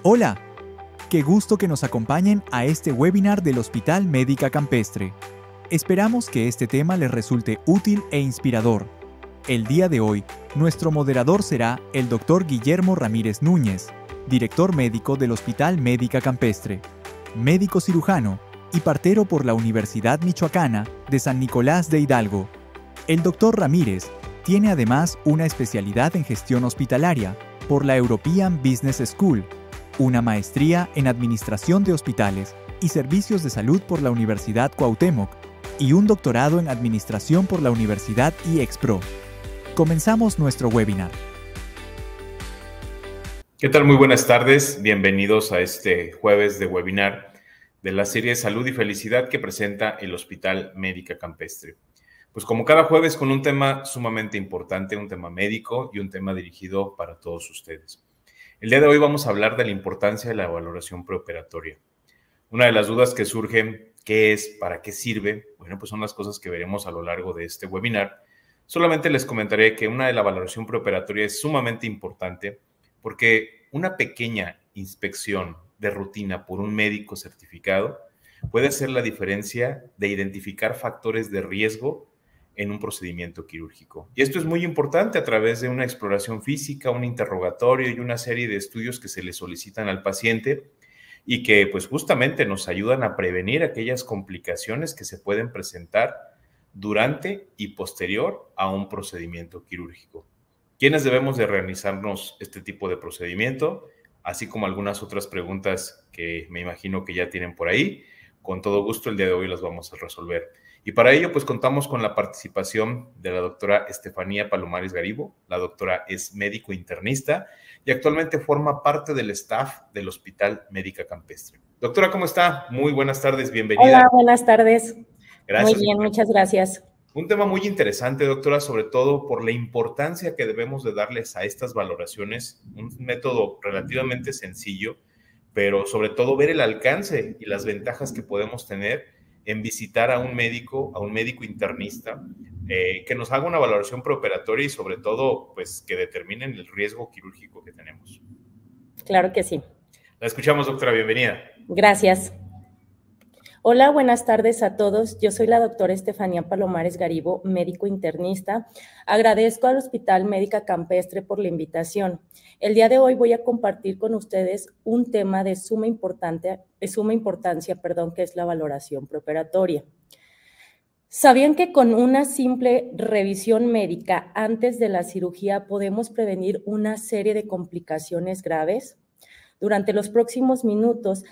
Hola, qué gusto que nos acompañen a este webinar del Hospital Médica Campestre. Esperamos que este tema les resulte útil e inspirador. El día de hoy, nuestro moderador será el Dr. Guillermo Ramírez Núñez, director médico del Hospital Médica Campestre, médico cirujano y partero por la Universidad Michoacana de San Nicolás de Hidalgo. El Dr. Ramírez tiene además una especialidad en gestión hospitalaria por la European Business School, una maestría en Administración de Hospitales y Servicios de Salud por la Universidad Cuauhtémoc y un doctorado en Administración por la Universidad IEXPRO. Comenzamos nuestro webinar. ¿Qué tal? Muy buenas tardes. Bienvenidos a este jueves de webinar de la serie Salud y Felicidad que presenta el Hospital Médica Campestre. Pues como cada jueves con un tema sumamente importante, un tema médico y un tema dirigido para todos ustedes. El día de hoy vamos a hablar de la importancia de la valoración preoperatoria. Una de las dudas que surgen, ¿qué es? ¿Para qué sirve? Bueno, pues son las cosas que veremos a lo largo de este webinar. Solamente les comentaré que una de la valoración preoperatoria es sumamente importante porque una pequeña inspección de rutina por un médico certificado puede hacer la diferencia de identificar factores de riesgo en un procedimiento quirúrgico. Y esto es muy importante a través de una exploración física, un interrogatorio y una serie de estudios que se le solicitan al paciente y que pues justamente nos ayudan a prevenir aquellas complicaciones que se pueden presentar durante y posterior a un procedimiento quirúrgico. ¿Quiénes debemos de realizarnos este tipo de procedimiento? Así como algunas otras preguntas que me imagino que ya tienen por ahí. Con todo gusto el día de hoy las vamos a resolver. Y para ello, pues contamos con la participación de la doctora Estefanía Palomares Garibo. La doctora es médico internista y actualmente forma parte del staff del Hospital Médica Campestre. Doctora, ¿cómo está? Muy buenas tardes, bienvenida. Hola, buenas tardes. Gracias. Muy bien, muchas gracias. Un tema muy interesante, doctora, sobre todo por la importancia que debemos de darles a estas valoraciones. Un método relativamente sencillo, pero sobre todo ver el alcance y las ventajas que podemos tener en visitar a un médico internista, que nos haga una valoración preoperatoria y sobre todo, pues, que determinen el riesgo quirúrgico que tenemos. Claro que sí. La escuchamos, doctora, bienvenida. Gracias. Hola, buenas tardes a todos. Yo soy la doctora Estefanía Palomares Garibo, médico internista. Agradezco al Hospital Médica Campestre por la invitación. El día de hoy voy a compartir con ustedes un tema de suma importancia, que es la valoración preoperatoria. ¿Sabían que con una simple revisión médica antes de la cirugía podemos prevenir una serie de complicaciones graves? Durante los próximos minutos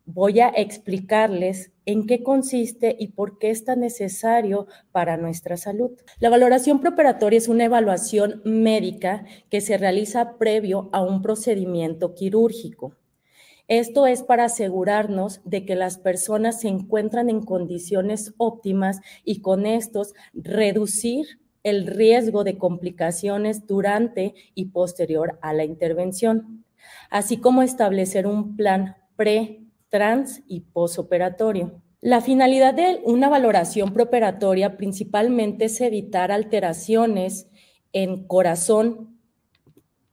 voy a explicarles en qué consiste y por qué es tan necesario para nuestra salud. La valoración preoperatoria es una evaluación médica que se realiza previo a un procedimiento quirúrgico. Esto es para asegurarnos de que las personas se encuentran en condiciones óptimas y con estos reducir el riesgo de complicaciones durante y posterior a la intervención, así como establecer un plan pre, trans y posoperatorio. La finalidad de una valoración preoperatoria principalmente es evitar alteraciones en corazón,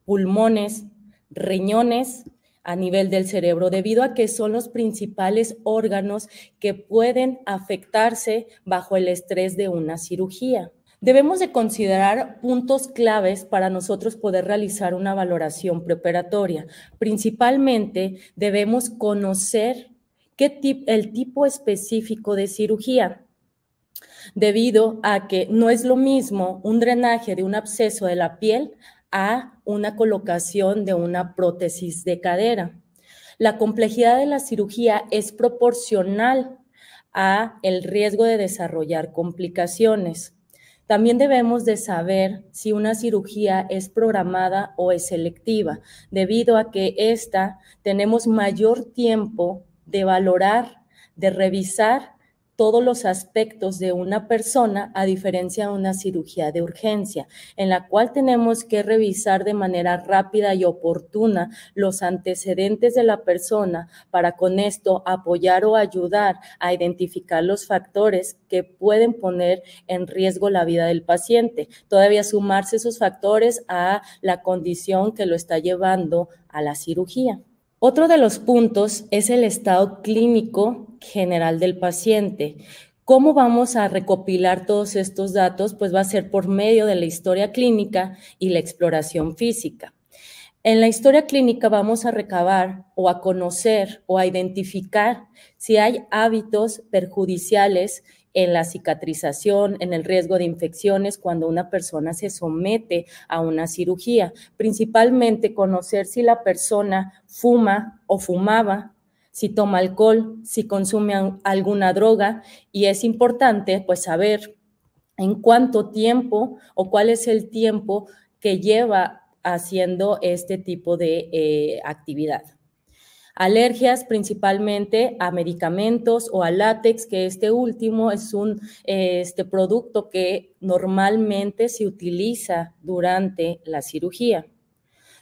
pulmones, riñones, a nivel del cerebro, debido a que son los principales órganos que pueden afectarse bajo el estrés de una cirugía. Debemos de considerar puntos claves para nosotros poder realizar una valoración preoperatoria. Principalmente debemos conocer el tipo específico de cirugía, debido a que no es lo mismo un drenaje de un absceso de la piel a una colocación de una prótesis de cadera. La complejidad de la cirugía es proporcional a el riesgo de desarrollar complicaciones. También debemos de saber si una cirugía es programada o es selectiva, debido a que tenemos mayor tiempo de valorar, de revisar todos los aspectos de una persona, a diferencia de una cirugía de urgencia, en la cual tenemos que revisar de manera rápida y oportuna los antecedentes de la persona para con esto apoyar o ayudar a identificar los factores que pueden poner en riesgo la vida del paciente. Todavía sumarse esos factores a la condición que lo está llevando a la cirugía. Otro de los puntos es el estado clínico general del paciente. ¿Cómo vamos a recopilar todos estos datos? Pues va a ser por medio de la historia clínica y la exploración física. En la historia clínica vamos a recabar o a conocer o a identificar si hay hábitos perjudiciales en la cicatrización, en el riesgo de infecciones cuando una persona se somete a una cirugía. Principalmente conocer si la persona fuma o fumaba, si toma alcohol, si consume alguna droga, y es importante pues saber en cuánto tiempo o cuál es el tiempo que lleva haciendo este tipo de actividad. Alergias principalmente a medicamentos o a látex, que este último es un producto que normalmente se utiliza durante la cirugía.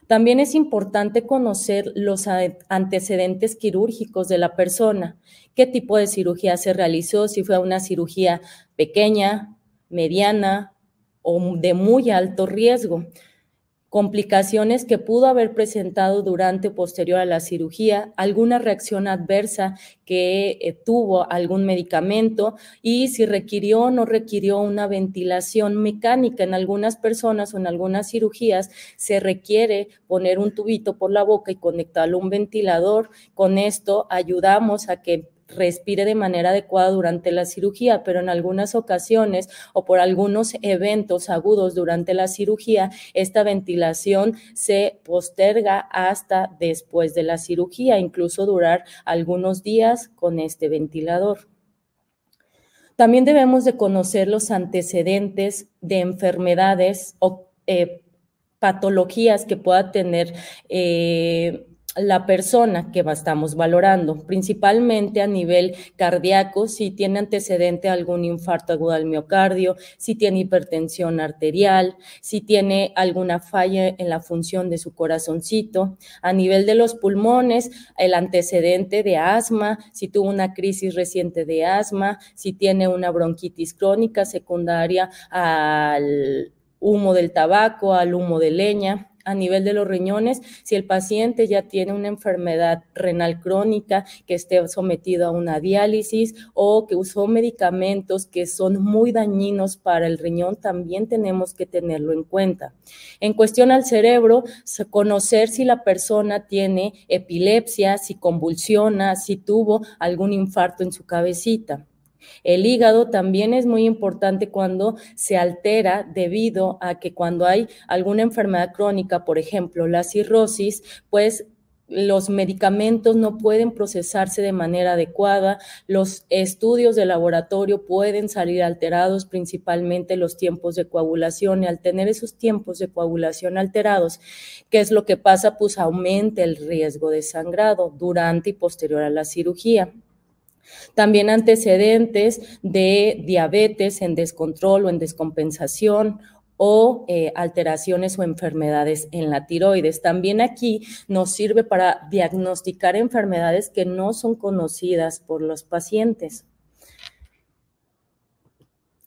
También es importante conocer los antecedentes quirúrgicos de la persona, qué tipo de cirugía se realizó, si fue una cirugía pequeña, mediana o de muy alto riesgo. Complicaciones que pudo haber presentado durante o posterior a la cirugía, alguna reacción adversa que tuvo algún medicamento y si requirió o no requirió una ventilación mecánica. En algunas personas o en algunas cirugías se requiere poner un tubito por la boca y conectarlo a un ventilador. Con esto ayudamos a que respire de manera adecuada durante la cirugía, pero en algunas ocasiones o por algunos eventos agudos durante la cirugía, esta ventilación se posterga hasta después de la cirugía, incluso durar algunos días con este ventilador. También debemos de conocer los antecedentes de enfermedades o patologías que pueda tener la persona que estamos valorando, principalmente a nivel cardíaco, si tiene antecedente a algún infarto agudo al miocardio, si tiene hipertensión arterial, si tiene alguna falla en la función de su corazoncito. A nivel de los pulmones, el antecedente de asma, si tuvo una crisis reciente de asma, si tiene una bronquitis crónica secundaria al humo del tabaco, al humo de leña. A nivel de los riñones, si el paciente ya tiene una enfermedad renal crónica, que esté sometido a una diálisis o que usó medicamentos que son muy dañinos para el riñón, también tenemos que tenerlo en cuenta. En cuestión al cerebro, conocer si la persona tiene epilepsia, si convulsiona, si tuvo algún infarto en su cabecita. El hígado también es muy importante cuando se altera debido a que cuando hay alguna enfermedad crónica, por ejemplo, la cirrosis, pues los medicamentos no pueden procesarse de manera adecuada, los estudios de laboratorio pueden salir alterados, principalmente los tiempos de coagulación, y al tener esos tiempos de coagulación alterados, ¿qué es lo que pasa? Pues aumenta el riesgo de sangrado durante y posterior a la cirugía. También antecedentes de diabetes en descontrol o en descompensación o alteraciones o enfermedades en la tiroides. También aquí nos sirve para diagnosticar enfermedades que no son conocidas por los pacientes.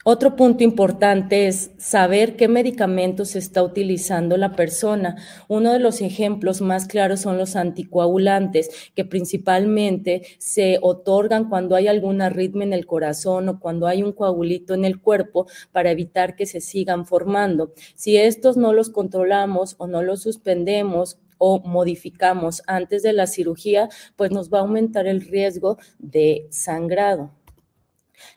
Otro punto importante es saber qué medicamentos está utilizando la persona. Uno de los ejemplos más claros son los anticoagulantes, que principalmente se otorgan cuando hay alguna arritmia en el corazón o cuando hay un coagulito en el cuerpo para evitar que se sigan formando. Si estos no los controlamos o no los suspendemos o modificamos antes de la cirugía, pues nos va a aumentar el riesgo de sangrado.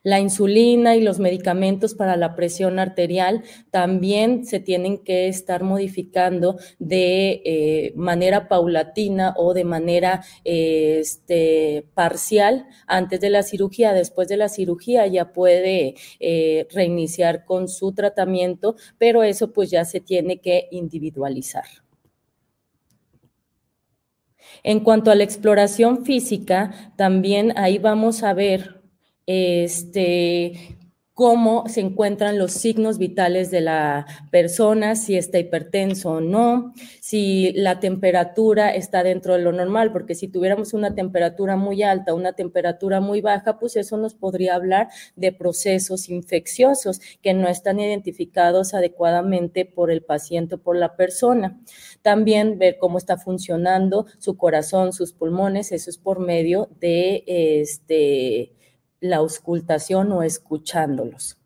La insulina y los medicamentos para la presión arterial también se tienen que estar modificando de manera paulatina o de manera parcial antes de la cirugía. Después de la cirugía ya puede reiniciar con su tratamiento, pero eso pues ya se tiene que individualizar. En cuanto a la exploración física, también ahí vamos a ver cómo se encuentran los signos vitales de la persona, si está hipertenso o no, si la temperatura está dentro de lo normal, porque si tuviéramos una temperatura muy alta, una temperatura muy baja, pues eso nos podría hablar de procesos infecciosos que no están identificados adecuadamente por el paciente o por la persona. También ver cómo está funcionando su corazón, sus pulmones, eso es por medio de la auscultación o escuchándolos.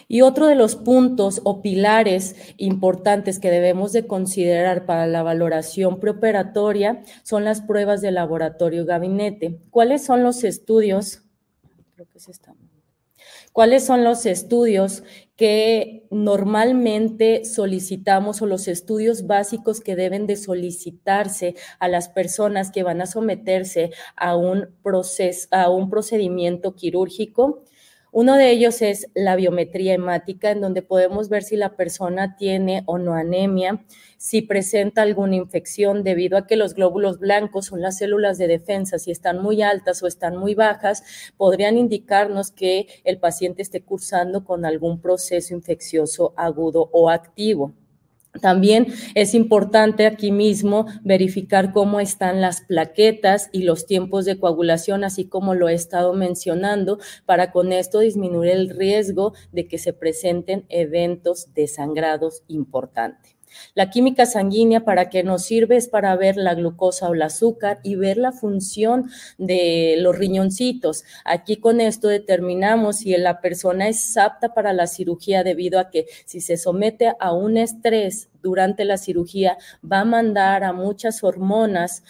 Y otro de los puntos o pilares importantes que debemos de considerar para la valoración preoperatoria son las pruebas de laboratorio gabinete. ¿Cuáles son los estudios? Creo que es esta. ¿Cuáles son los estudios que normalmente solicitamos o los estudios básicos que deben de solicitarse a las personas que van a someterse a un procedimiento quirúrgico? Uno de ellos es la biometría hemática, en donde podemos ver si la persona tiene o no anemia, si presenta alguna infección debido a que los glóbulos blancos son las células de defensa, si están muy altas o están muy bajas, podrían indicarnos que el paciente esté cursando con algún proceso infeccioso agudo o activo. También es importante aquí mismo verificar cómo están las plaquetas y los tiempos de coagulación, así como lo he estado mencionando, para con esto disminuir el riesgo de que se presenten eventos de sangrados importantes. La química sanguínea, ¿para qué nos sirve? Es para ver la glucosa o el azúcar y ver la función de los riñoncitos. Aquí con esto determinamos si la persona es apta para la cirugía, debido a que si se somete a un estrés durante la cirugía, va a mandar a muchas hormonas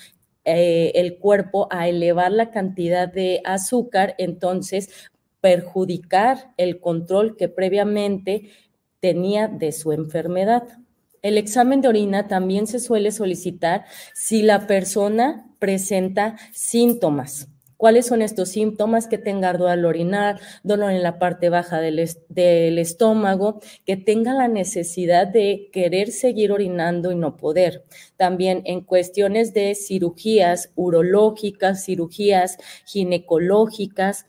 el cuerpo a elevar la cantidad de azúcar, entonces perjudicar el control que previamente tenía de su enfermedad. El examen de orina también se suele solicitar si la persona presenta síntomas. ¿Cuáles son estos síntomas? Que tenga ardor al orinar, dolor en la parte baja del estómago, que tenga la necesidad de querer seguir orinando y no poder. También en cuestiones de cirugías urológicas, cirugías ginecológicas,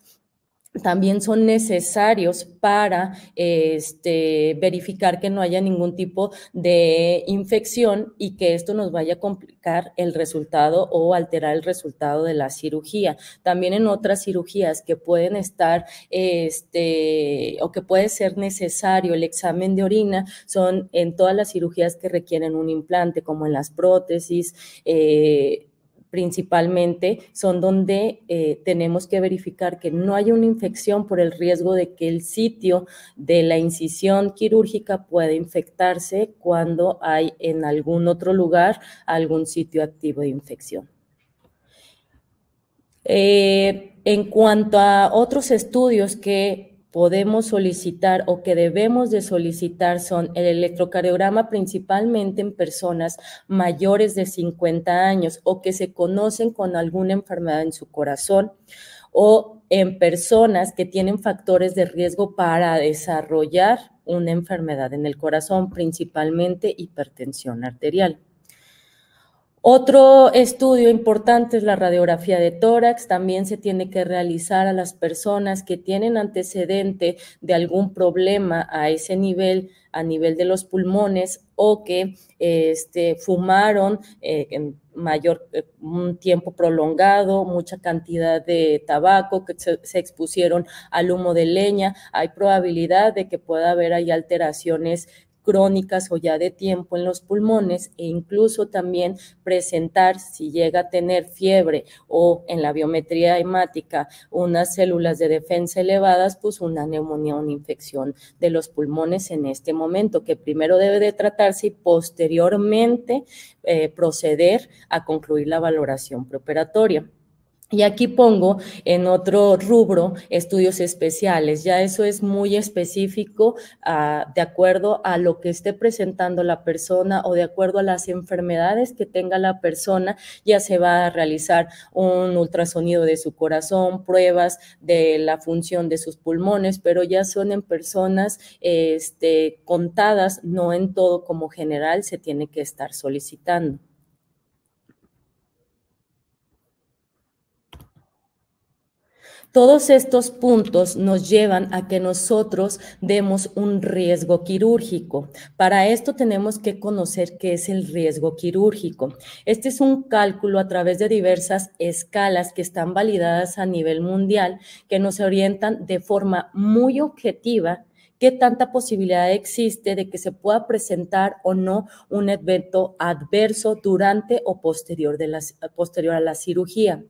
también son necesarios para verificar que no haya ningún tipo de infección y que esto nos vaya a complicar el resultado o alterar el resultado de la cirugía. También en otras cirugías que pueden estar o que puede ser necesario el examen de orina son en todas las cirugías que requieren un implante, como en las prótesis, principalmente son donde tenemos que verificar que no haya una infección por el riesgo de que el sitio de la incisión quirúrgica pueda infectarse cuando hay en algún otro lugar algún sitio activo de infección. En cuanto a otros estudios que podemos solicitar o que debemos de solicitar son el electrocardiograma, principalmente en personas mayores de 50 años o que se conocen con alguna enfermedad en su corazón, o en personas que tienen factores de riesgo para desarrollar una enfermedad en el corazón, principalmente hipertensión arterial. Otro estudio importante es la radiografía de tórax. También se tiene que realizar a las personas que tienen antecedente de algún problema a ese nivel, a nivel de los pulmones, o que fumaron en un tiempo prolongado, mucha cantidad de tabaco, que se expusieron al humo de leña. Hay probabilidad de que pueda haber ahí alteraciones crónicas o ya de tiempo en los pulmones, e incluso también presentar, si llega a tener fiebre o en la biometría hemática unas células de defensa elevadas, pues una neumonía, una infección de los pulmones en este momento, que primero debe de tratarse y posteriormente proceder a concluir la valoración preoperatoria. Y aquí pongo en otro rubro estudios especiales. Ya eso es muy específico de acuerdo a lo que esté presentando la persona o de acuerdo a las enfermedades que tenga la persona. Ya se va a realizar un ultrasonido de su corazón, pruebas de la función de sus pulmones, pero ya son en personas contadas, no en todo como general se tiene que estar solicitando. Todos estos puntos nos llevan a que nosotros demos un riesgo quirúrgico. Para esto tenemos que conocer qué es el riesgo quirúrgico. Este es un cálculo a través de diversas escalas que están validadas a nivel mundial, que nos orientan de forma muy objetiva qué tanta posibilidad existe de que se pueda presentar o no un evento adverso durante o posterior a la cirugía.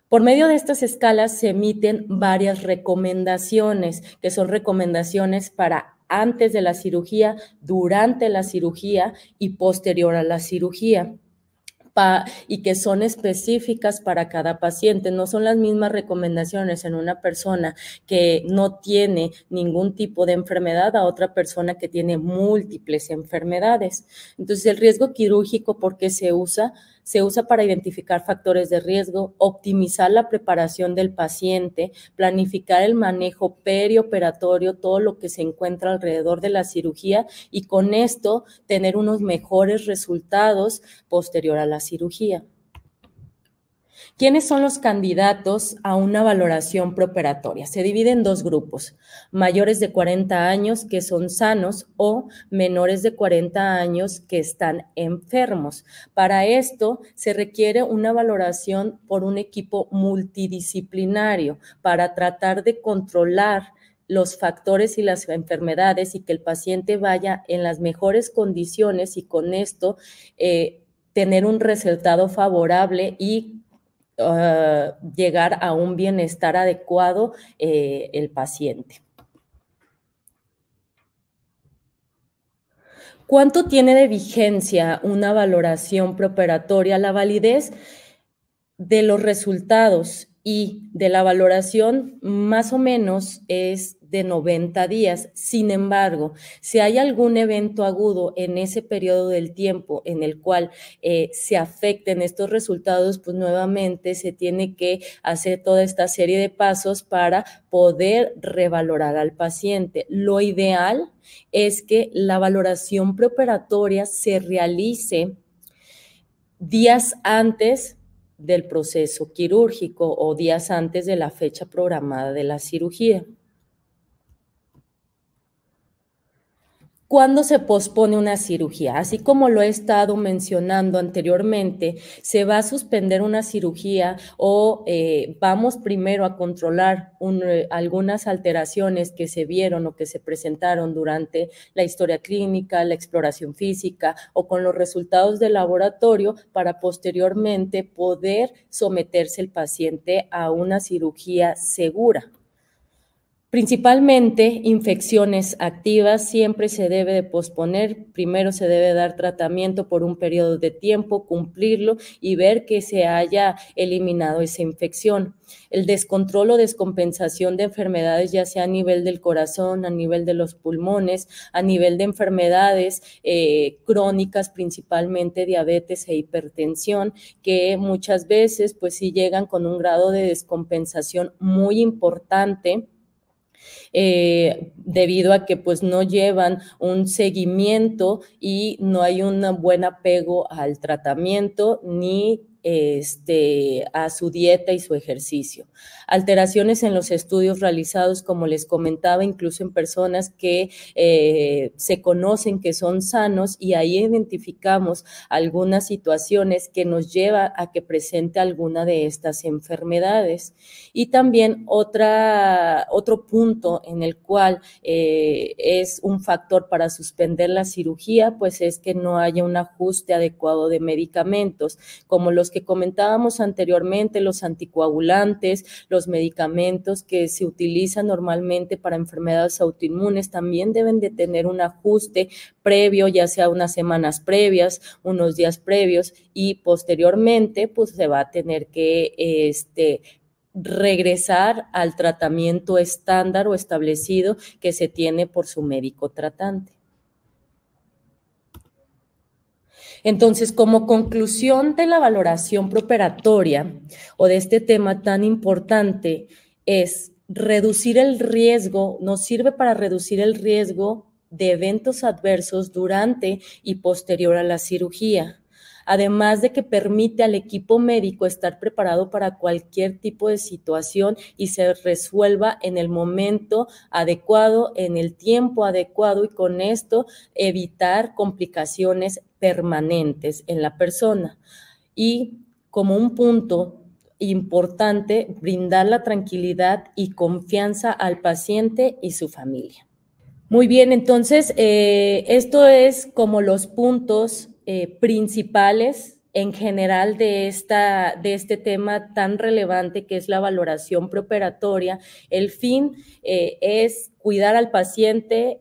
Por medio de estas escalas se emiten varias recomendaciones, que son recomendaciones para antes de la cirugía, durante la cirugía y posterior a la cirugía. Y que son específicas para cada paciente. No son las mismas recomendaciones en una persona que no tiene ningún tipo de enfermedad a otra persona que tiene múltiples enfermedades. Entonces, el riesgo quirúrgico, ¿por qué se usa? Se usa para identificar factores de riesgo, optimizar la preparación del paciente, planificar el manejo perioperatorio, todo lo que se encuentra alrededor de la cirugía y con esto tener unos mejores resultados posterior a la cirugía. ¿Quiénes son los candidatos a una valoración preoperatoria? Se divide en dos grupos, mayores de 40 años que son sanos o menores de 40 años que están enfermos. Para esto se requiere una valoración por un equipo multidisciplinario para tratar de controlar los factores y las enfermedades y que el paciente vaya en las mejores condiciones y con esto tener un resultado favorable y llegar a un bienestar adecuado el paciente. ¿Cuánto tiene de vigencia una valoración preoperatoria? La validez de los resultados y de la valoración más o menos es de 90 días. Sin embargo, si hay algún evento agudo en ese periodo del tiempo en el cual se afecten estos resultados, pues nuevamente se tiene que hacer toda esta serie de pasos para poder revalorar al paciente. Lo ideal es que la valoración preoperatoria se realice días antes del proceso quirúrgico o días antes de la fecha programada de la cirugía. ¿Cuándo se pospone una cirugía? Así como lo he estado mencionando anteriormente, se va a suspender una cirugía o vamos primero a controlar algunas alteraciones que se vieron o que se presentaron durante la historia clínica, la exploración física o con los resultados del laboratorio para posteriormente poder someterse el paciente a una cirugía segura. Principalmente infecciones activas siempre se debe de posponer, primero se debe dar tratamiento por un periodo de tiempo, cumplirlo y ver que se haya eliminado esa infección. El descontrol o descompensación de enfermedades, ya sea a nivel del corazón, a nivel de los pulmones, a nivel de enfermedades crónicas, principalmente diabetes e hipertensión, que muchas veces pues sí llegan con un grado de descompensación muy importante, debido a que pues no llevan un seguimiento y no hay un buen apego al tratamiento ni a su dieta y su ejercicio. Alteraciones en los estudios realizados, como les comentaba, incluso en personas que se conocen que son sanos y ahí identificamos algunas situaciones que nos lleva a que presente alguna de estas enfermedades. Y también otro punto en el cual es un factor para suspender la cirugía, pues es que no haya un ajuste adecuado de medicamentos, como los que comentábamos anteriormente, los anticoagulantes, los medicamentos que se utilizan normalmente para enfermedades autoinmunes también deben de tener un ajuste previo, ya sea unas semanas previas, unos días previos y posteriormente pues se va a tener que regresar al tratamiento estándar o establecido que se tiene por su médico tratante. Entonces, como conclusión de la valoración preoperatoria o de este tema tan importante es reducir el riesgo, nos sirve para reducir el riesgo de eventos adversos durante y posterior a la cirugía. además de que permite al equipo médico estar preparado para cualquier tipo de situación y se resuelva en el momento adecuado, en el tiempo adecuado, y con esto evitar complicaciones permanentes en la persona. Y como un punto importante, brindar la tranquilidad y confianza al paciente y su familia. Muy bien, entonces esto es como los puntos principales en general de este tema tan relevante que es la valoración preoperatoria. El fin es cuidar al paciente,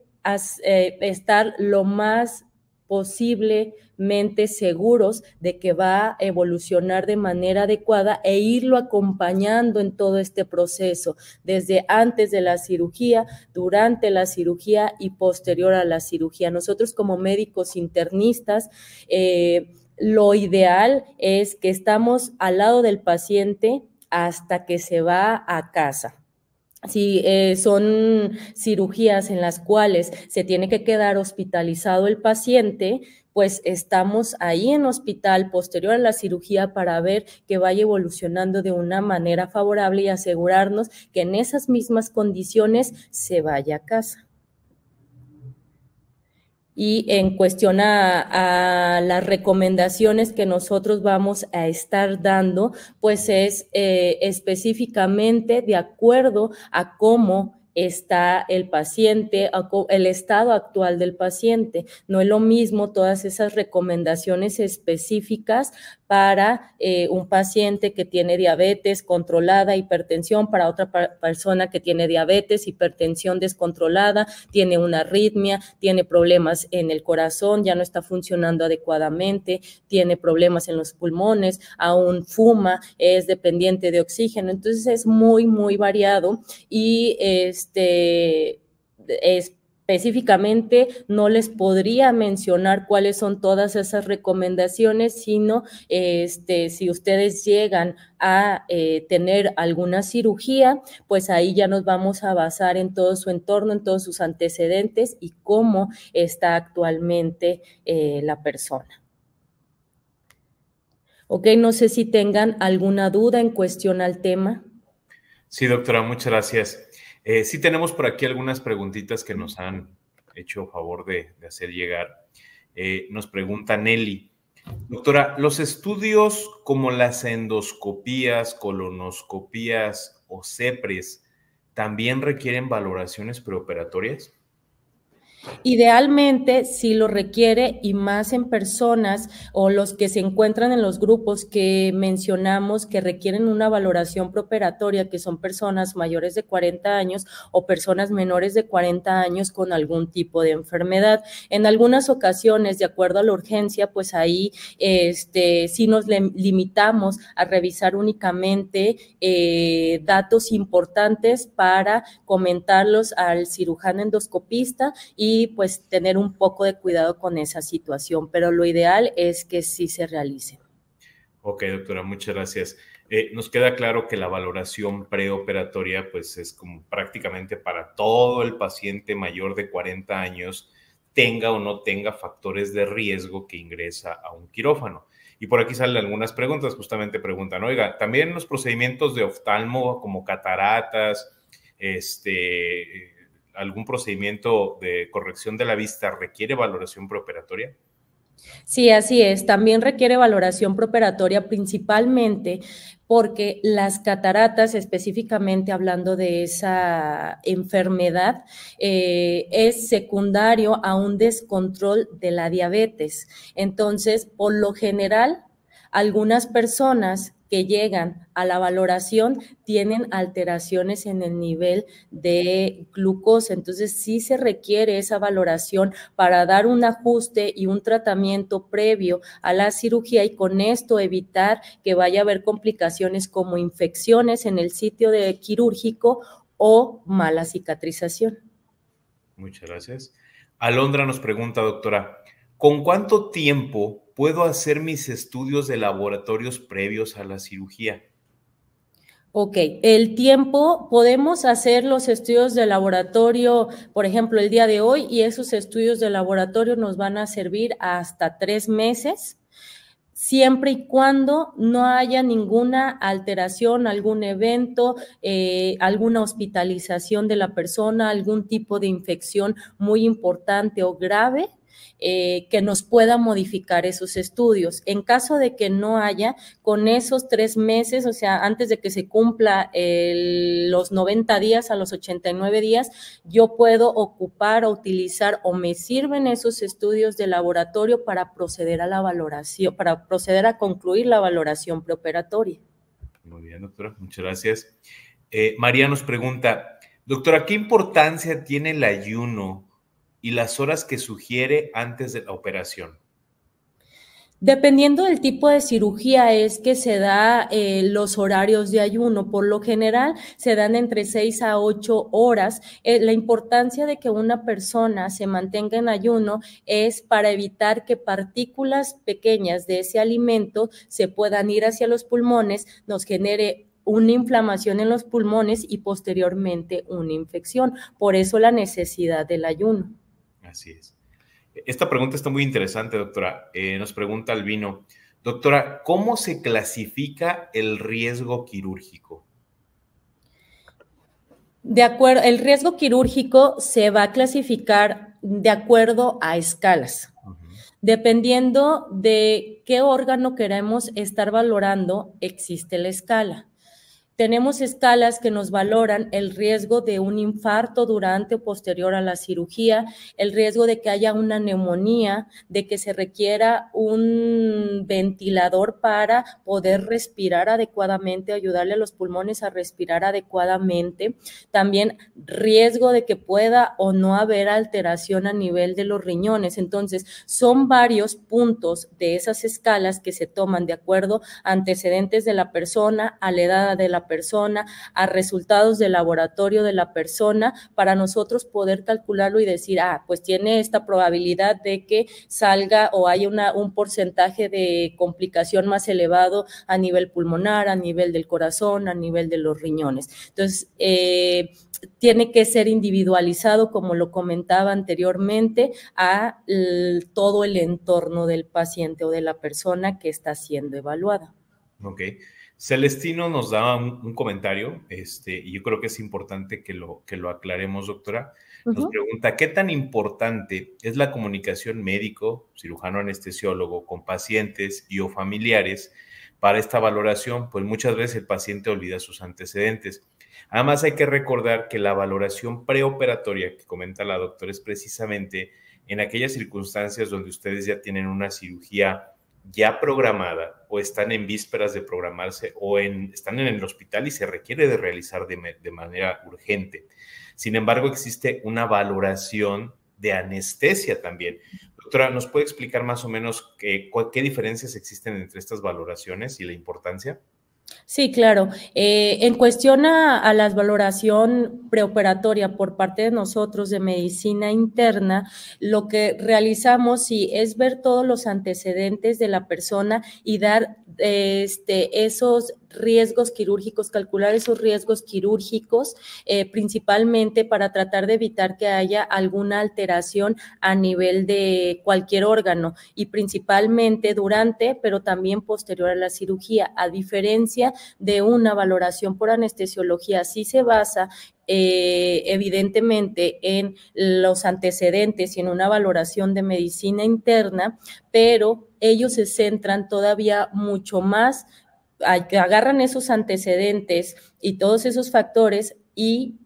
estar lo más posiblemente seguros de que va a evolucionar de manera adecuada e irlo acompañando en todo este proceso, desde antes de la cirugía, durante la cirugía y posterior a la cirugía. Nosotros como médicos internistas, lo ideal es que estamos al lado del paciente hasta que se va a casa. Si son cirugías en las cuales se tiene que quedar hospitalizado el paciente, pues estamos ahí en hospital posterior a la cirugía para ver que vaya evolucionando de una manera favorable y asegurarnos que en esas mismas condiciones se vaya a casa. Y en cuestión a las recomendaciones que nosotros vamos a estar dando, pues es específicamente de acuerdo a cómo está el paciente, el estado actual del paciente. No es lo mismo todas esas recomendaciones específicas para un paciente que tiene diabetes controlada, hipertensión, para otra persona que tiene diabetes, hipertensión descontrolada, tiene una arritmia, tiene problemas en el corazón, ya no está funcionando adecuadamente, tiene problemas en los pulmones, aún fuma, es dependiente de oxígeno. Entonces es muy, muy variado y específicamente no les podría mencionar cuáles son todas esas recomendaciones, sino si ustedes llegan a tener alguna cirugía, pues ahí ya nos vamos a basar en todo su entorno, en todos sus antecedentes y cómo está actualmente la persona. Ok, no sé si tengan alguna duda en cuestión al tema. Sí, doctora, muchas gracias. Sí tenemos por aquí algunas preguntitas que nos han hecho favor de hacer llegar. Nos pregunta Nelly. Doctora, ¿los estudios como las endoscopías, colonoscopías o CEPRES también requieren valoraciones preoperatorias? Idealmente, sí lo requiere, y más en personas o los que se encuentran en los grupos que mencionamos que requieren una valoración preoperatoria, que son personas mayores de 40 años o personas menores de 40 años con algún tipo de enfermedad. En algunas ocasiones, de acuerdo a la urgencia, pues ahí sí nos limitamos a revisar únicamente datos importantes para comentarlos al cirujano endoscopista y pues tener un poco de cuidado con esa situación, pero lo ideal es que sí se realice. Ok, doctora, muchas gracias. Nos queda claro que la valoración preoperatoria pues es como prácticamente para todo el paciente mayor de 40 años, tenga o no tenga factores de riesgo que ingresa a un quirófano. Y por aquí salen algunas preguntas, justamente preguntan, oiga, ¿también los procedimientos de oftalmo como cataratas, algún procedimiento de corrección de la vista requiere valoración preoperatoria? Sí, así es. También requiere valoración preoperatoria, principalmente porque las cataratas, específicamente hablando de esa enfermedad, es secundario a un descontrol de la diabetes. Entonces, por lo general, algunas personas que llegan a la valoración tienen alteraciones en el nivel de glucosa, entonces sí se requiere esa valoración para dar un ajuste y un tratamiento previo a la cirugía y con esto evitar que vaya a haber complicaciones como infecciones en el sitio quirúrgico o mala cicatrización. Muchas gracias. Alondra nos pregunta, doctora, ¿con cuánto tiempo puedo hacer mis estudios de laboratorios previos a la cirugía? Ok, el tiempo, podemos hacer los estudios de laboratorio, por ejemplo, el día de hoy, y esos estudios de laboratorio nos van a servir hasta 3 meses. siempre y cuando no haya ninguna alteración, algún evento, alguna hospitalización de la persona, algún tipo de infección muy importante o grave, que nos pueda modificar esos estudios. En caso de que no haya, con esos 3 meses, o sea, antes de que se cumpla los 90 días a los 89 días, yo puedo ocupar o utilizar o me sirven esos estudios de laboratorio para proceder a la valoración, para proceder a concluir la valoración preoperatoria. Muy bien, doctora, muchas gracias. María nos pregunta, doctora, ¿qué importancia tiene el ayuno y las horas que sugiere antes de la operación? Dependiendo del tipo de cirugía es que se da los horarios de ayuno. Por lo general se dan entre 6 a 8 horas. La importancia de que una persona se mantenga en ayuno es para evitar que partículas pequeñas de ese alimento se puedan ir hacia los pulmones, nos genere una inflamación en los pulmones y posteriormente una infección. Por eso la necesidad del ayuno. Así es. Esta pregunta está muy interesante, doctora. Nos pregunta Albino, doctora, ¿cómo se clasifica el riesgo quirúrgico? De acuerdo, el riesgo quirúrgico se va a clasificar de acuerdo a escalas. Dependiendo de qué órgano queremos estar valorando, existe la escala. Tenemos escalas que nos valoran el riesgo de un infarto durante o posterior a la cirugía, el riesgo de que haya una neumonía, de que se requiera un ventilador para poder respirar adecuadamente, ayudarle a los pulmones a respirar adecuadamente. También riesgo de que pueda o no haber alteración a nivel de los riñones. Entonces, son varios puntos de esas escalas que se toman de acuerdo a antecedentes de la persona, a la edad de la persona, a resultados de laboratorio de la persona, para nosotros poder calcularlo y decir, pues tiene esta probabilidad de que salga o haya un porcentaje de complicación más elevado a nivel pulmonar, a nivel del corazón, a nivel de los riñones. Entonces, tiene que ser individualizado, como lo comentaba anteriormente, a todo el entorno del paciente o de la persona que está siendo evaluada. Ok. Celestino nos da un comentario, y yo creo que es importante que lo aclaremos, doctora. Nos pregunta, ¿qué tan importante es la comunicación médico, cirujano anestesiólogo, con pacientes y o familiares para esta valoración? Pues muchas veces el paciente olvida sus antecedentes. Además, hay que recordar que la valoración preoperatoria que comenta la doctora es precisamente en aquellas circunstancias donde ustedes ya tienen una cirugía ya programada o están en vísperas de programarse o están en el hospital y se requiere de realizar de manera urgente. Sin embargo, existe una valoración de anestesia también. Doctora, ¿nos puede explicar más o menos qué diferencias existen entre estas valoraciones y la importancia? Sí, claro. En cuestión a la valoración preoperatoria por parte de nosotros de medicina interna, lo que realizamos sí es ver todos los antecedentes de la persona y dar esos riesgos quirúrgicos, calcular esos riesgos quirúrgicos, principalmente para tratar de evitar que haya alguna alteración a nivel de cualquier órgano y principalmente durante, pero también posterior a la cirugía, a diferencia de una valoración por anestesiología. Sí se basa evidentemente en los antecedentes y en una valoración de medicina interna, pero ellos se centran todavía mucho más, agarran esos antecedentes y todos esos factores y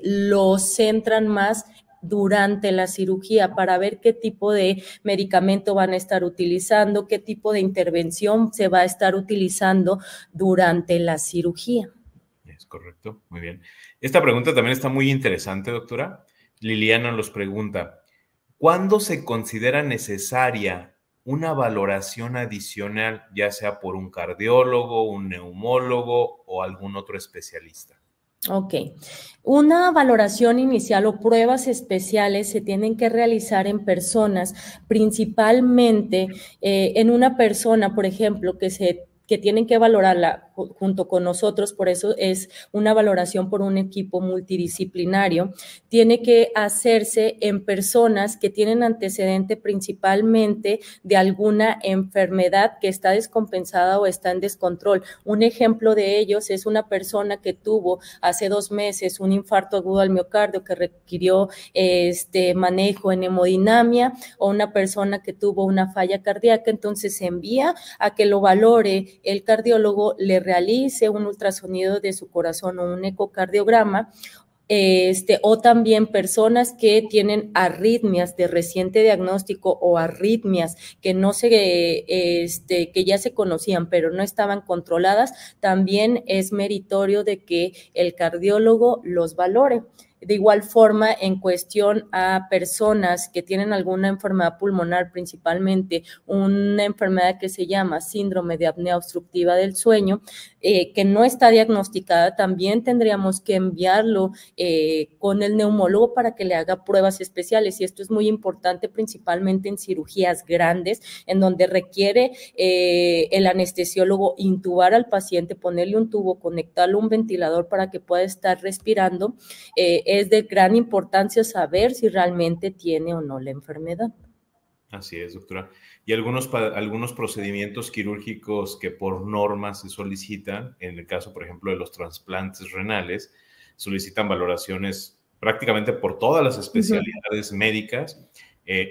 los centran más durante la cirugía para ver qué tipo de medicamento van a estar utilizando, qué tipo de intervención se va a estar utilizando durante la cirugía. Es correcto, muy bien. Esta pregunta también está muy interesante, doctora. Liliana nos pregunta, ¿cuándo se considera necesaria una valoración adicional, ya sea por un cardiólogo, un neumólogo o algún otro especialista? Ok. Una valoración inicial o pruebas especiales se tienen que realizar en personas, principalmente en una persona, por ejemplo, que que tienen que valorarla junto con nosotros, por eso es una valoración por un equipo multidisciplinario, tiene que hacerse en personas que tienen antecedente principalmente de alguna enfermedad que está descompensada o está en descontrol. Un ejemplo de ellos es una persona que tuvo hace 2 meses un infarto agudo al miocardio que requirió manejo en hemodinamia, o una persona que tuvo una falla cardíaca. Entonces se envía a que lo valore el cardiólogo, le realice un ultrasonido de su corazón o un ecocardiograma, o también personas que tienen arritmias de reciente diagnóstico o arritmias que no se, que ya se conocían pero no estaban controladas, también es meritorio de que el cardiólogo los valore. De igual forma, en cuestión a personas que tienen alguna enfermedad pulmonar, principalmente una enfermedad que se llama síndrome de apnea obstructiva del sueño, que no está diagnosticada, también tendríamos que enviarlo con el neumólogo para que le haga pruebas especiales, y esto es muy importante principalmente en cirugías grandes, en donde requiere el anestesiólogo intubar al paciente, ponerle un tubo, conectarle un ventilador para que pueda estar respirando. Es de gran importancia saber si realmente tiene o no la enfermedad. Así es, doctora. Y algunos procedimientos quirúrgicos que por norma se solicitan, en el caso, por ejemplo, de los trasplantes renales, solicitan valoraciones prácticamente por todas las especialidades médicas,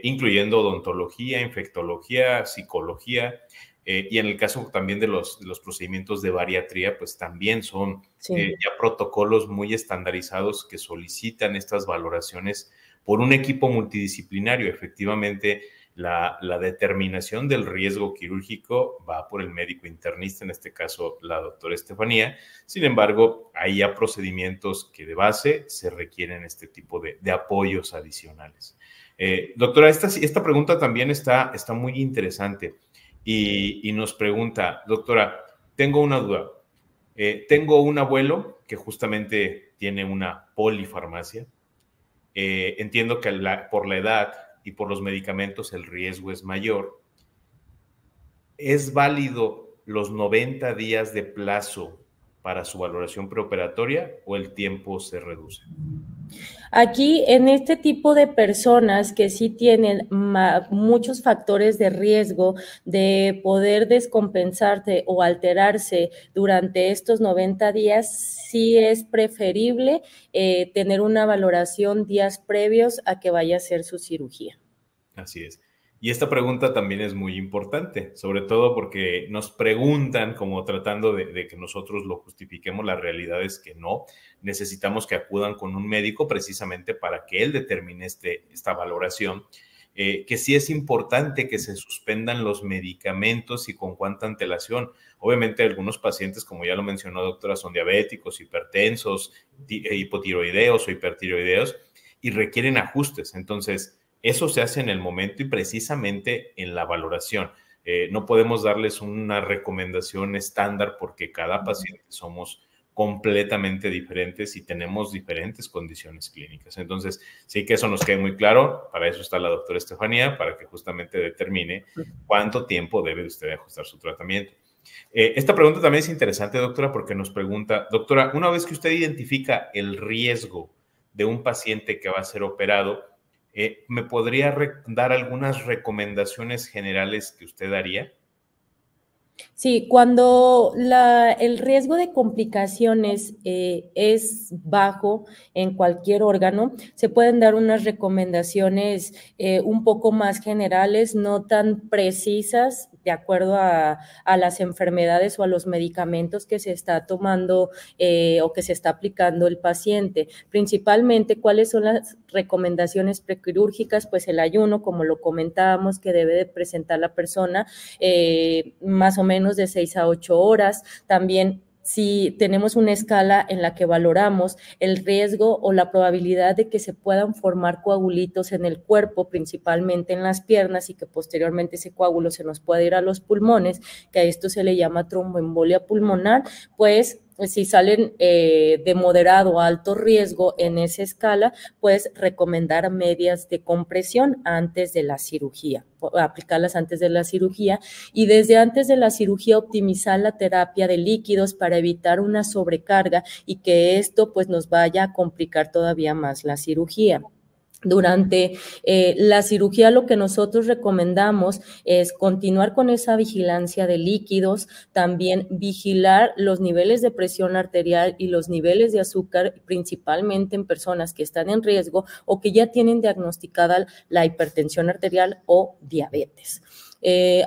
incluyendo odontología, infectología, psicología, y en el caso también de los procedimientos de bariatría, pues también son ya protocolos muy estandarizados que solicitan estas valoraciones por un equipo multidisciplinario. Efectivamente, la determinación del riesgo quirúrgico va por el médico internista, en este caso la doctora Estefanía. Sin embargo, hay ya procedimientos que de base se requieren este tipo de apoyos adicionales. Doctora, esta pregunta también está muy interesante y nos pregunta, doctora, tengo una duda. Tengo un abuelo que justamente tiene una polifarmacia. Entiendo que por la edad y por los medicamentos el riesgo es mayor. ¿Es válido los 90 días de plazo para su valoración preoperatoria o el tiempo se reduce? Aquí, en este tipo de personas que sí tienen muchos factores de riesgo de poder descompensarse o alterarse durante estos 90 días, sí es preferible tener una valoración días previos a que vaya a hacer su cirugía. Así es. Y esta pregunta también es muy importante, sobre todo porque nos preguntan, como tratando de que nosotros lo justifiquemos. La realidad es que no. Necesitamos que acudan con un médico precisamente para que él determine esta valoración. Que sí es importante que se suspendan los medicamentos y con cuánta antelación. Obviamente algunos pacientes, como ya lo mencionó doctora, son diabéticos, hipertensos, hipotiroideos o hipertiroideos y requieren ajustes. Entonces, eso se hace en el momento y precisamente en la valoración. No podemos darles una recomendación estándar porque cada paciente somos completamente diferentes y tenemos diferentes condiciones clínicas. Entonces, sí que eso nos quede muy claro. Para eso está la doctora Estefanía, para que justamente determine cuánto tiempo debe usted ajustar su tratamiento. Esta pregunta también es interesante, doctora, porque nos pregunta, doctora, una vez que usted identifica el riesgo de un paciente que va a ser operado, ¿me podría dar algunas recomendaciones generales que usted daría? Sí, cuando el riesgo de complicaciones es bajo en cualquier órgano, se pueden dar unas recomendaciones un poco más generales, no tan precisas de acuerdo a las enfermedades o a los medicamentos que se está tomando o que se está aplicando el paciente. Principalmente, ¿cuáles son las recomendaciones prequirúrgicas? Pues el ayuno, como lo comentábamos, que debe de presentar la persona más o menos de 6 a 8 horas. También, si tenemos una escala en la que valoramos el riesgo o la probabilidad de que se puedan formar coagulitos en el cuerpo, principalmente en las piernas, y que posteriormente ese coágulo se nos pueda ir a los pulmones, que a esto se le llama tromboembolia pulmonar, pues Si salen de moderado a alto riesgo en esa escala, pues recomendar medias de compresión antes de la cirugía, aplicarlas antes de la cirugía, y desde antes de la cirugía optimizar la terapia de líquidos para evitar una sobrecarga y que esto pues nos vaya a complicar todavía más la cirugía. Durante la cirugía lo que nosotros recomendamos es continuar con esa vigilancia de líquidos, también vigilar los niveles de presión arterial y los niveles de azúcar, principalmente en personas que están en riesgo o que ya tienen diagnosticada la hipertensión arterial o diabetes.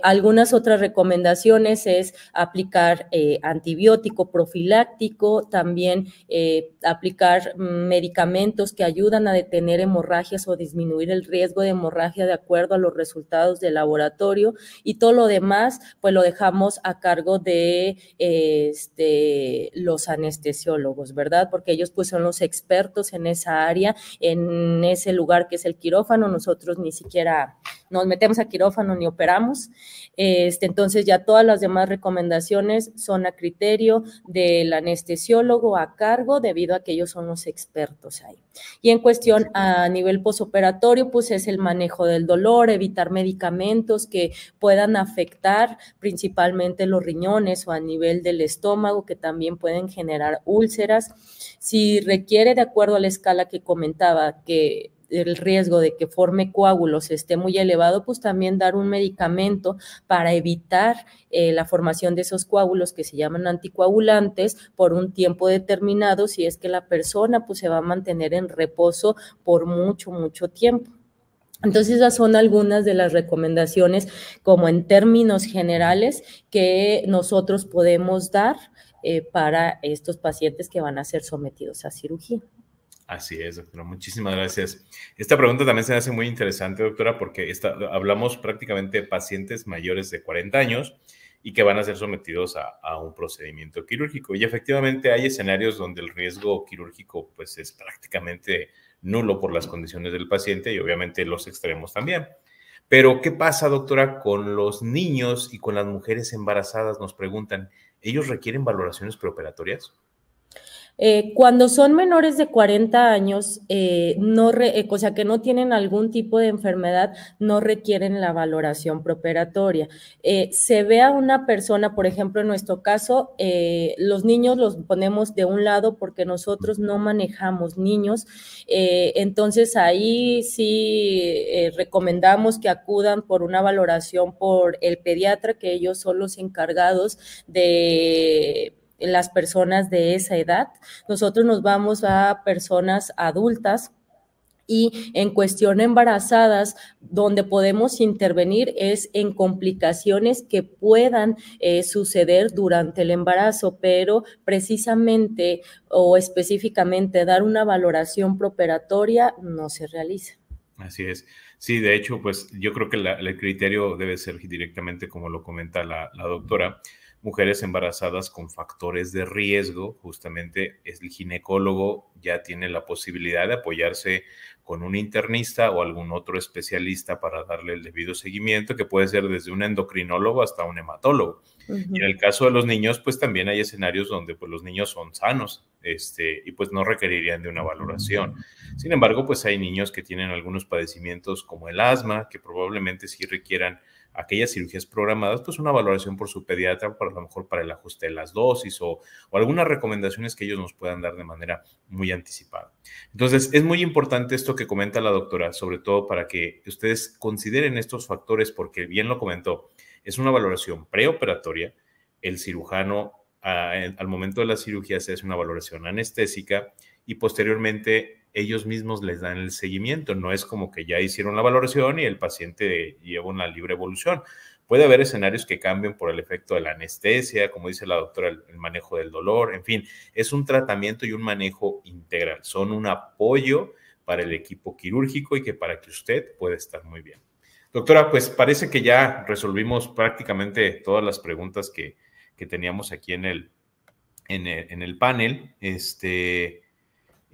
Algunas otras recomendaciones es aplicar antibiótico profiláctico, también aplicar medicamentos que ayudan a detener hemorragias o disminuir el riesgo de hemorragia de acuerdo a los resultados del laboratorio, y todo lo demás pues lo dejamos a cargo de los anestesiólogos, ¿verdad? Porque ellos pues son los expertos en esa área, en ese lugar que es el quirófano. Nosotros ni siquiera nos metemos a quirófano ni operamos. Entonces ya todas las demás recomendaciones son a criterio del anestesiólogo a cargo, debido a que ellos son los expertos ahí. Y en cuestión a nivel posoperatorio, pues es el manejo del dolor, evitar medicamentos que puedan afectar principalmente los riñones o a nivel del estómago, que también pueden generar úlceras. Si requiere, de acuerdo a la escala que comentaba, que el riesgo de que forme coágulos esté muy elevado, pues también dar un medicamento para evitar la formación de esos coágulos, que se llaman anticoagulantes, por un tiempo determinado, si es que la persona pues se va a mantener en reposo por mucho tiempo. Entonces, esas son algunas de las recomendaciones, como en términos generales, que nosotros podemos dar para estos pacientes que van a ser sometidos a cirugía. Así es, doctora. Muchísimas gracias. Esta pregunta también se me hace muy interesante, doctora, porque hablamos prácticamente de pacientes mayores de 40 años y que van a ser sometidos a un procedimiento quirúrgico. Y efectivamente hay escenarios donde el riesgo quirúrgico pues, es prácticamente nulo por las condiciones del paciente y obviamente los extremos también. Pero, ¿qué pasa, doctora, con los niños y con las mujeres embarazadas? Nos preguntan, ¿ellos requieren valoraciones preoperatorias? Cuando son menores de 40 años, o sea, que no tienen algún tipo de enfermedad, no requieren la valoración preoperatoria. Se ve a una persona, por ejemplo, en nuestro caso, los niños los ponemos de un lado porque nosotros no manejamos niños, entonces ahí sí recomendamos que acudan por una valoración por el pediatra, que ellos son los encargados de las personas de esa edad. Nosotros nos vamos a personas adultas, y en cuestión embarazadas, donde podemos intervenir es en complicaciones que puedan suceder durante el embarazo, pero precisamente o específicamente dar una valoración preoperatoria no se realiza. Así es. Sí, de hecho, pues yo creo que el criterio debe ser directamente, como lo comenta la doctora, mujeres embarazadas con factores de riesgo. Justamente el ginecólogo ya tiene la posibilidad de apoyarse con un internista o algún otro especialista para darle el debido seguimiento, que puede ser desde un endocrinólogo hasta un hematólogo. Y en el caso de los niños, pues también hay escenarios donde pues, los niños son sanos y pues no requerirían de una valoración. Sin embargo, pues hay niños que tienen algunos padecimientos como el asma, que probablemente sí requieran aquellas cirugías programadas, pues una valoración por su pediatra, a lo mejor para el ajuste de las dosis o algunas recomendaciones que ellos nos puedan dar de manera muy anticipada. Entonces, es muy importante esto que comenta la doctora, sobre todo para que ustedes consideren estos factores, porque bien lo comentó, es una valoración preoperatoria. El cirujano, al momento de la cirugía, se hace una valoración anestésica y posteriormente ellos mismos les dan el seguimiento. No es como que ya hicieron la valoración y el paciente lleva una libre evolución. Puede haber escenarios que cambien por el efecto de la anestesia, como dice la doctora, el manejo del dolor. En fin, es un tratamiento y un manejo integral. Son un apoyo para el equipo quirúrgico y para que usted pueda estar muy bien. Doctora, pues parece que ya resolvimos prácticamente todas las preguntas que teníamos aquí en el panel.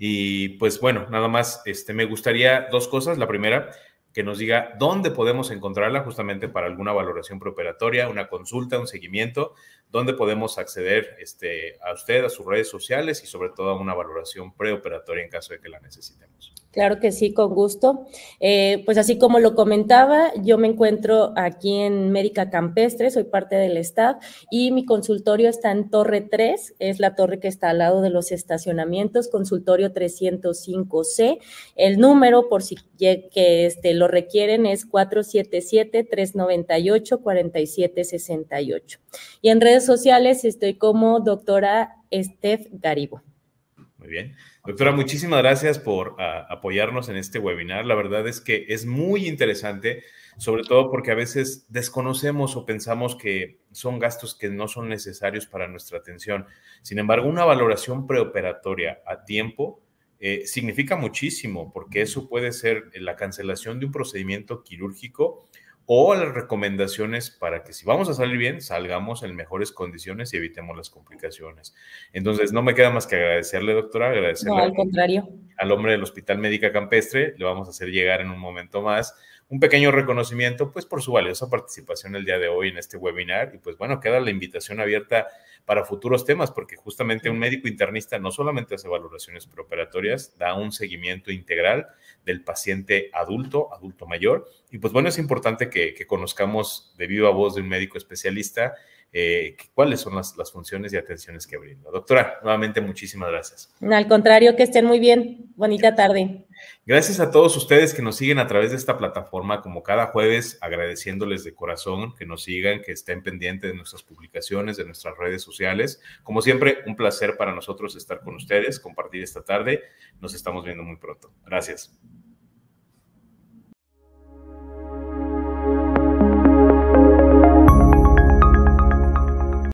Y pues bueno, nada más me gustaría dos cosas. La primera, que nos diga dónde podemos encontrarla justamente para alguna valoración preoperatoria, una consulta, un seguimiento, dónde podemos acceder a usted, a sus redes sociales y sobre todo a una valoración preoperatoria en caso de que la necesitemos. Claro que sí, con gusto. Pues así como lo comentaba, yo me encuentro aquí en Médica Campestre, soy parte del staff y mi consultorio está en Torre 3, es la torre que está al lado de los estacionamientos, consultorio 305C. El número, por si lo requieren, es 477-398-4768. Y en redes sociales estoy como doctora Steph Garibo. Muy bien. Doctora, muchísimas gracias por apoyarnos en este webinar. La verdad es que es muy interesante, sobre todo porque a veces desconocemos o pensamos que son gastos que no son necesarios para nuestra atención. Sin embargo, una valoración preoperatoria a tiempo significa muchísimo, porque eso puede ser la cancelación de un procedimiento quirúrgico o las recomendaciones para que si vamos a salir bien, salgamos en mejores condiciones y evitemos las complicaciones. Entonces, no me queda más que agradecerle, doctora, agradecerle. No, al contrario. Al hombre del Hospital Médica Campestre. Le vamos a hacer llegar en un momento más un pequeño reconocimiento, pues, por su valiosa participación el día de hoy en este webinar. Y, pues, bueno, queda la invitación abierta para futuros temas, porque justamente un médico internista no solamente hace valoraciones preoperatorias, da un seguimiento integral del paciente adulto mayor. Y, pues, bueno, es importante que conozcamos de viva voz de un médico especialista cuáles son las funciones y atenciones que brinda. Doctora, nuevamente muchísimas gracias. Al contrario, que estén muy bien. Bonita tarde. Gracias a todos ustedes que nos siguen a través de esta plataforma, como cada jueves, agradeciéndoles de corazón que nos sigan, que estén pendientes de nuestras publicaciones, de nuestras redes sociales. Como siempre, un placer para nosotros estar con ustedes, compartir esta tarde. Nos estamos viendo muy pronto. Gracias.